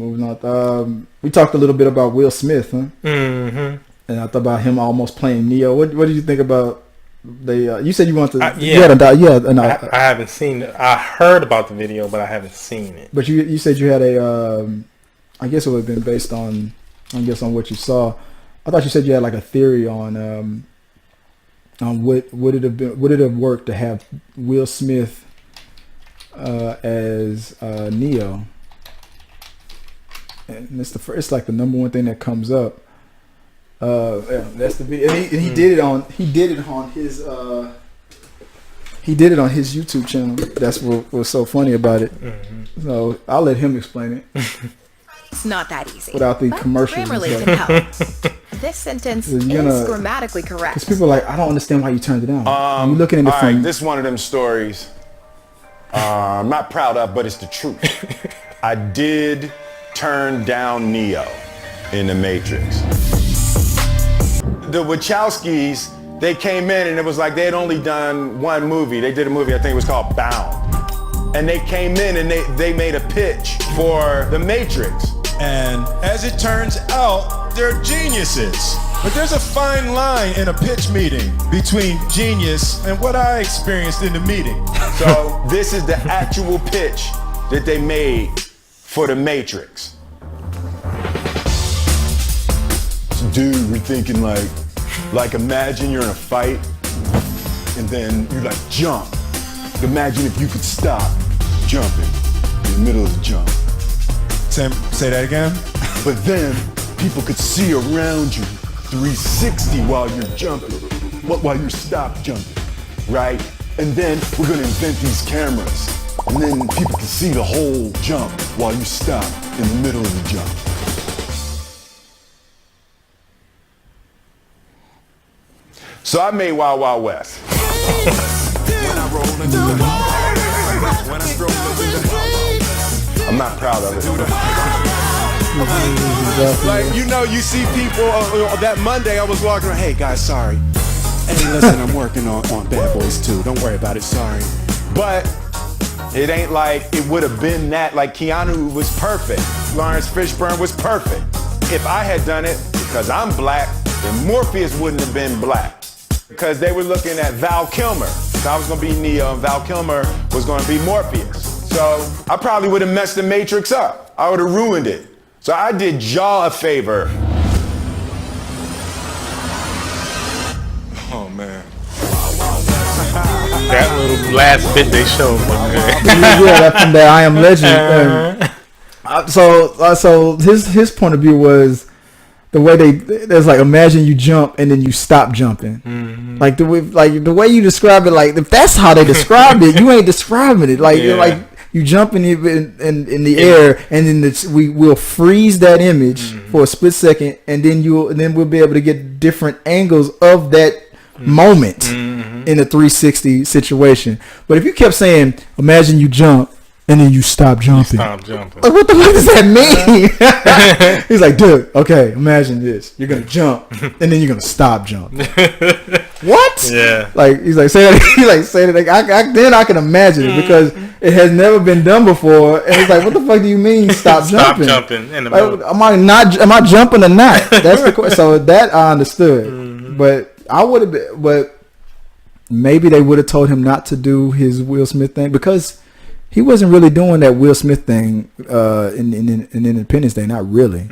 moving on. We talked a little bit about Will Smith, huh? Mm-hmm. And I thought about him almost playing Neo. What did you think about you said you want to? I haven't seen it. I heard about the video, but I haven't seen it. But you said you had a. I guess it would have been based on what you saw. I thought you said you had like a theory on what would it have worked to have Will Smith as Neo, and it's like the number one thing that comes up. That's the video, and he did it on his YouTube channel. That's what was so funny about it. Mm-hmm. So I'll let him explain it. It's not that easy. Without the commercials. Grammarly can help. This sentence is grammatically correct. Because people are like, I don't understand why you turned it down. You're looking at it from. Right, this is one of them stories I'm not proud of, but it's the truth. I did turn down Neo in The Matrix. The Wachowskis, they came in and it was like they had only done one movie. They did a movie, I think it was called Bound. And they came in and they made a pitch for The Matrix. And as it turns out, they're geniuses. But there's a fine line in a pitch meeting between genius and what I experienced in the meeting. So this is the actual pitch that they made for The Matrix. So dude, we're thinking like imagine you're in a fight and then you like jump. Imagine if you could stop jumping in the middle of the jump. Say that again? But then people could see around you 360 while you're jumping, while you're stop jumping, right? And then we're gonna invent these cameras, and then people can see the whole jump while you stop in the middle of the jump. So I made Wild Wild West. I'm not proud of it. Like, you know, you see people that Monday I was walking around, hey guys, sorry. Hey, listen, I'm working on Bad Boys 2. Don't worry about it, sorry. But it ain't like it would have been that. Like Keanu was perfect. Lawrence Fishburne was perfect. If I had done it because I'm black, then Morpheus wouldn't have been black. Because they were looking at Val Kilmer. So I was gonna be Neo and Val Kilmer was gonna be Morpheus. So I probably would have messed the Matrix up. I would have ruined it. So I did Jaw a favor. Oh man. That little last bit they showed, man. Yeah, that's from the I Am Legend. So his point of view was the way there's like, imagine you jump and then you stop jumping. Mm-hmm. Like the way you describe it, like if that's how they described it, you ain't describing it. Like you're like you jump in the air, and then we'll freeze that image for a split second, and then we'll be able to get different angles of that moment in a 360 situation. But if you kept saying, imagine you jump and then you stop jumping. Like, what the fuck does that mean? He's like, dude, okay, imagine this. You're going to jump and then you're going to stop jumping. What? Yeah. Like, he's like, say that. He's like, say that. Then I can imagine it because it has never been done before. And he's like, what the fuck do you mean stop jumping? Stop jumping. In the like, am I jumping or not? That's the question. So that I understood. Mm-hmm. But I would have been, but maybe they would have told him not to do his Will Smith thing because he wasn't really doing that Will Smith thing in Independence Day. Not really.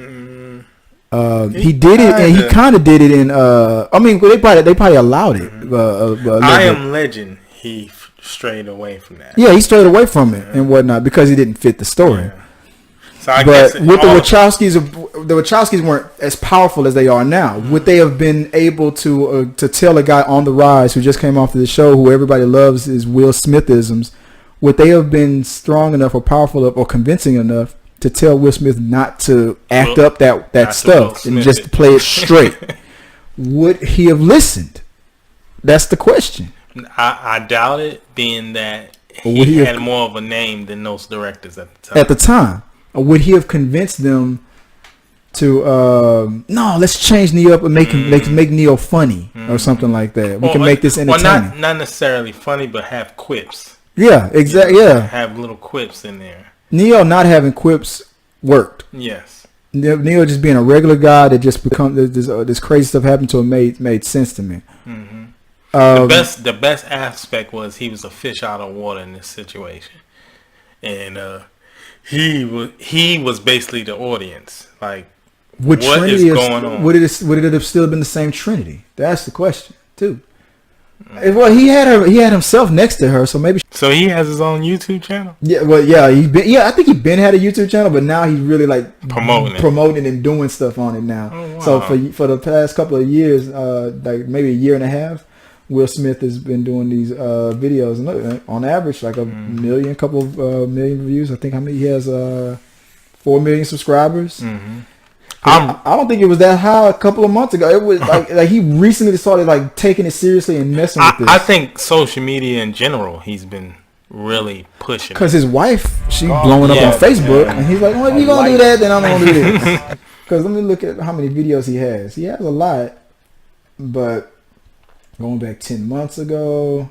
He did it, and he kind of did it in. I mean, they probably allowed it. I Am Legend. He strayed away from that. Yeah, he strayed away from it and whatnot because he didn't fit the story. Yeah. So I but guess with the Wachowskis weren't as powerful as they are now. Mm-hmm. Would they have been able to tell a guy on the rise who just came off of the show, who everybody loves is Will Smithisms? Would they have been strong enough or powerful enough or convincing enough to tell Will Smith not to act up that stuff and just play it straight? Would he have listened? That's the question. I doubt it, being that he had more of a name than those directors at the time. Or would he have convinced them to no, let's change Neo up and make Neo funny or something like that? We can make this entertaining. Well, not necessarily funny, but have quips. Yeah, exactly. Yeah, have little quips in there. Neo not having quips worked. Yes. Neil just being a regular guy that just become this crazy stuff happened to him made sense to me. Mm-hmm. The best aspect was he was a fish out of water in this situation, and he was basically the audience. Like, what is going on? Would it have still been the same Trinity? That's the question too. Well, he had himself next to her, so maybe. So he has his own YouTube channel. Yeah, well, yeah, I think he been had a YouTube channel, but now he's really like promoting and doing stuff on it now. Oh, wow. So for the past couple of years, like maybe a year and a half, Will Smith has been doing these videos, and look, on average, like a million views. I think how many he has 4 million subscribers. Mm-hmm. I don't think it was that high a couple of months ago. It was like he recently started like taking it seriously and messing with this. I think social media in general, he's been really pushing. Because his wife, she blowing up on Facebook, and he's like, "Well, if you gonna do that, then I'm gonna do this." Because let me look at how many videos he has. He has a lot, but going back 10 months ago,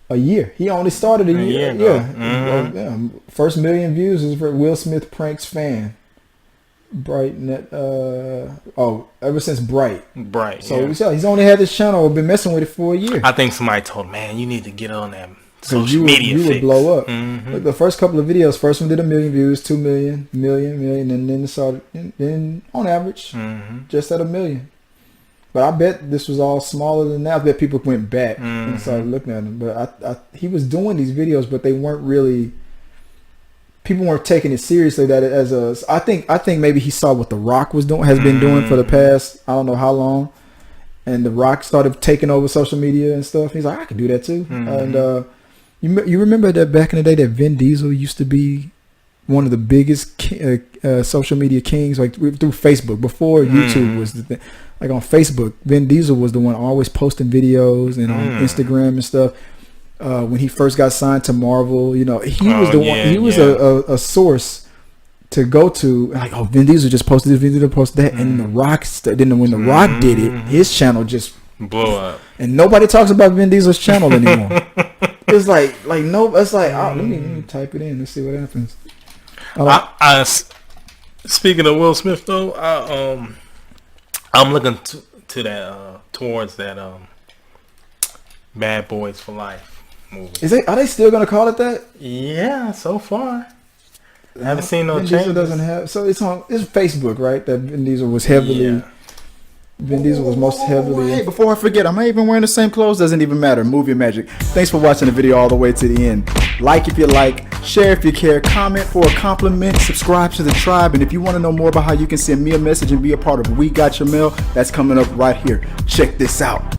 a year. He only started a year. Yeah. Mm-hmm. First million views is for Will Smith pranks fan. Bright net ever since Bright so he's only had this channel, been messing with it for a year. I think somebody told him, man, you need to get on that social media you would blow up. Mm-hmm. Like the first couple of videos, first one did 1 million views, 2 million, and then it started then on average just at 1 million. But I bet this was all smaller than that. I bet people went back and started looking at him. But he was doing these videos, but they weren't really. People weren't taking it seriously. That as a, I think maybe he saw what The Rock has been doing for the past I don't know how long, and The Rock started taking over social media and stuff. He's like, I can do that too. And you remember that back in the day that Vin Diesel used to be one of the biggest social media kings, like through Facebook before YouTube was the thing. Like on Facebook, Vin Diesel was the one always posting videos and on Instagram and stuff. When he first got signed to Marvel, he was the one. He was a source to go to. Like, oh, Vin Diesel just posted this, Vin Diesel posted that, and The Rock. Then when The Rock did it, his channel just blew up, and nobody talks about Vin Diesel's channel anymore. It's like no. It's like let me type it in. Let's see what happens. Speaking of Will Smith, though, I'm looking to that towards that Bad Boys for Life movie. Are they still gonna call it that? Yeah, so far. I haven't seen no changes. Vin Diesel doesn't have, so it's Facebook, right? That Vin Diesel was heavily. Yeah. Vin Diesel was most heavily. Hey, before I forget, I'm not even wearing the same clothes. Doesn't even matter. Movie magic. Thanks for watching the video all the way to the end. Like if you like, share if you care, comment for a compliment, subscribe to the tribe, and if you want to know more about how you can send me a message and be a part of We Got Your Mail, that's coming up right here. Check this out.